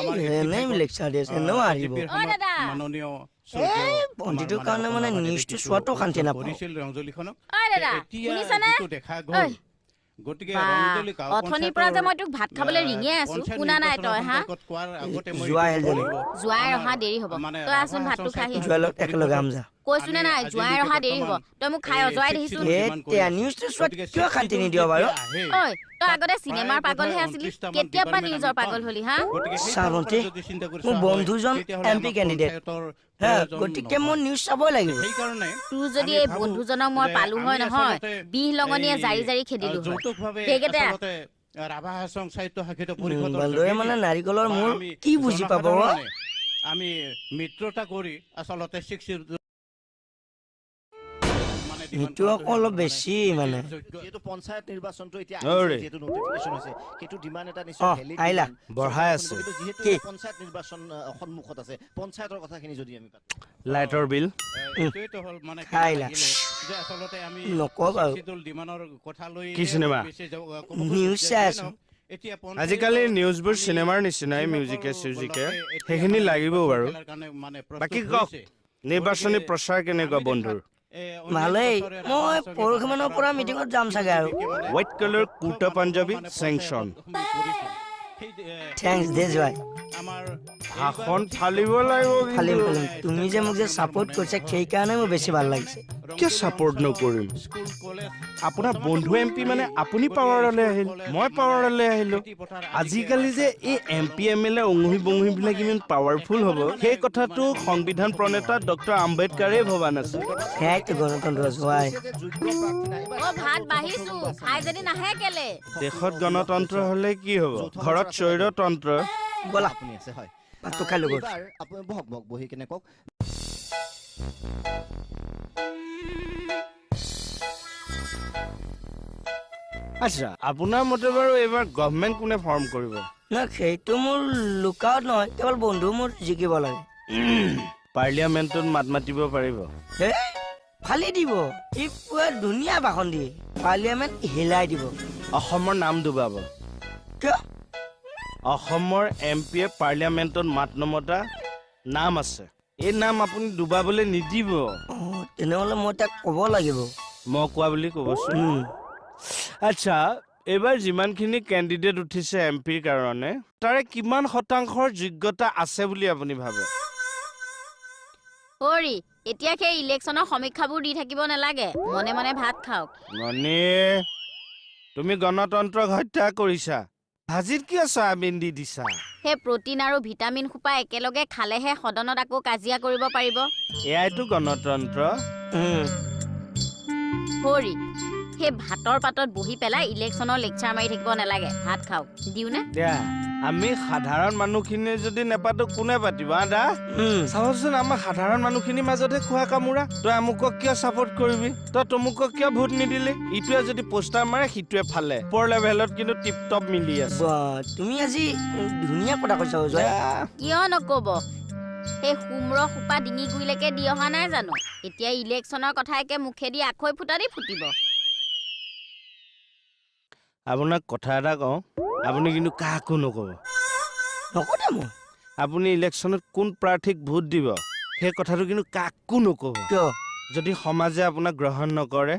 এনেই লেকচাৰ দি আছে এনেও আহিব মাননীয় পণ্ডিতৰ কাৰণে মানে নিউজটো চোৱাটো শান্তি নাপাওঁ কৰিছিল ৰংজলীখনক দাদা এতিয়া শুনিছানে যিটো দেখা গ'ল গতিকে ৰংজলী গাঁও অথনিৰ পৰা যে মই তোক ভাত খাবলৈ ৰিঙিয়ে আছো শুনা নাই তই হা কোৱাৰ আগতে মই যোৱা আহিল জোৱাই অহা দেৰি হ'ব তই আচোন ভাতটো খাহি জোৱালত একেলগে আম যা কৈছো নে নাই জোৱাই অহা দেৰি হ'ব তই মোক খাই অজৰাই দেখিছো এতিয়া নিউজটো চোৱাত কিয় শান্তি নিদিয় বাৰু ঐ তই আগতে চিনেমাৰ পাগলহে আছিলি কেতিয়াৰ পৰা নিউজৰ পাগল হলি হা শ্ৰাৱন্তী মোৰ বন্ধুজন MP কেণ্ডিডেট গতিকে মই নিউজ চাবই লাগিব সেইকাৰণে তোৰ যদি এই বন্ধুজনক মই পালো হয় নহয় বিহ লঙনিয়ে জাৰি জাৰি খেদিলো হয় যৌতুকভাৱে সেইকেইটা আচলতে ৰাভা হাছং সাহিত্য শাখিত পৰিষদৰ বান্দৰে মানে নাৰিকলৰ মূল কি বুজি পাব আমি মিত্ৰতা কৰি আচলতে সেইটো আকৌ অলপ বেছি মানে যেহেতু পঞ্চায়ত নিৰ্বাচনটো এতিয়া অৰে। যেহেতু নোটিফিকেশন হৈছে সেইটো ডিমান্ড এটা নিশ্চয় ভ্যালিড আহিলা। বঢ়াই আছে। যেহেতু কি? পঞ্চায়ত নিৰ্বাচন সন্মুখত আছে পঞ্চায়তৰ কথাখিনি যদি আমি পাতো লাইটৰ বিল এইটোৱেতো হ'ল মানে কি খাইলা। লাগিলে যে আচলতে আমি নকওঁ বাৰু। শীতল ডিমানৰ কথা লৈ কি চিনেমা? নিউজ চাই আছো এতিয়া আজিকালি নিউজবোৰ চিনেমাৰ নিচিনাই মিউজিকে চিউজিকে সেইখিনি লাগিব বাৰু বাকী কওক নিৰ্বাচনী প্ৰচাৰ কেনেকুৱা বন্ধুৰ ভালেই মই পৰহি মানৰ পৰা মিটিঙত যাম চাগে আৰু হোৱাইট কালাৰ কুৰ্তা পাঞ্জাবী চেংচন থেংকছ দে জয় আমাৰ ভাষণ ফালিব লাগিব ফালিম ফালিম তুমি যে মোক যে ছাপোৰ্ট কৰিছা সেইকাৰণে মোৰ বেছি ভাল লাগিছে কিয় ছাপোৰ্ট নকৰিম স্কুল কলেজ আপোনাৰ বন্ধু MP মানে আপুনি পাৱাৰলৈ আহিল মই পাৱাৰলৈ আহিলো আজিকালি যে এই MP MLA অঙুহি বঙুহিবিলাক ইমান পাৱাৰফুল হ'ব সেই কথাটো সংবিধান প্ৰণেতা ডক্টৰ আম্বেদকাৰে ভবা নাছিল সেইটো গণতন্ত্ৰ জয় যে যোগ্য প্ৰাৰ্থী নাই অ ভাত বাঢ়িছো খাই যদি নাহে কেলে দেশত গণতন্ত্ৰ হলে কি হ'ব ঘৰত স্বৈৰতন্ত্ৰ ব'লা আপুনি আছে হয় ভাতটো খাই ল'ব এইবাৰ আপুনি বহক বহি কেনে কওক আচ্ছা আপোনাৰ মতে বাৰু এইবাৰ গভৰ্ণমেণ্ট কোনে ফৰ্ম কৰিব না সেইটো মোৰ লুকআউট নহয় কেৱল বন্ধু মোৰ জিকিব লাগে পাৰ্লিয়ামেণ্টত মাত মাতিব পাৰিব হে ফালি দিব ই পুৰা ধুনীয়া ভাষণ দিয়ে পাৰ্লিয়ামেণ্ট হিলাই দিব অসমৰ নাম ডুবাব কিয় অসমৰ MPয়ে পাৰ্লিয়ামেণ্টত মাত নমতা নাম আছে এই নাম আপুনি ডুবাবলৈ নিদিব তেনেহ'লে মই তাক ক'ব লাগিব মই কোৱা বুলি ক'বচোন আচ্ছা এইবাৰ যিমানখিনি কেণ্ডিডেট উঠিছে MPৰ কাৰণে তাৰে কিমান শতাংশৰ যোগ্যতা আছে বুলি আপুনি ভাবে হৰি এতিয়া সেই ইলেকশ্যনৰ সমীক্ষাবোৰ দি থাকিব নালাগে মনে মনে ভাত খাওক মণি তুমি গণতন্ত্ৰক হত্যা কৰিছা ভাজিত কিয় চয়াবিন দি দিছা সেই প্ৰটিন আৰু ভিটামিন সোপা একেলগে খালেহে সদনত আকৌ কাজিয়া কৰিব পাৰিব এয়াইতো গণতন্ত্ৰ হৰি সেই ভাতৰ পাতত বহি পেলাই ইলেকশ্যনৰ লেকচাৰ মাৰি থাকিব নালাগে ভাত খাওক দিওঁনে দিয়া আমি সাধাৰণ মানুহখিনিয়ে যদি নেপাতো কোনে পাতিব আদা চাবচোন আমাৰ সাধাৰণ মানুহখিনিৰ মাজতহে খোৱা কামোৰা তই আমুকক কিয় ছাপোৰ্ট কৰিবি তই তমুকক কিয় ভোট নিদিলি ইটোৱে যদি পোষ্টাৰ মাৰে সিটোৱে ফালে ওপৰ লেভেলত কিন্তু টিপ টপ মিলি আছে তুমি আজি ধুনীয়া কথা কৈছা জয় কিয় নকব সেই সুম্ৰ সোপা ডিঙি গুৰিলৈকে দি অহা নাই জানো এতিয়া ইলেকশ্যনৰ কথা একে মুখেদি আখৈ ফুটা দি ফুটিব আপোনাক কথা এটা কওঁ আপুনি কিন্তু কাকো নকব নকওঁ দে মই আপুনি ইলেকশ্যনত কোন প্ৰাৰ্থীক ভোট দিব সেই কথাটো কিন্তু কাকো নকব কিয় যদি সমাজে আপোনাক গ্ৰহণ নকৰে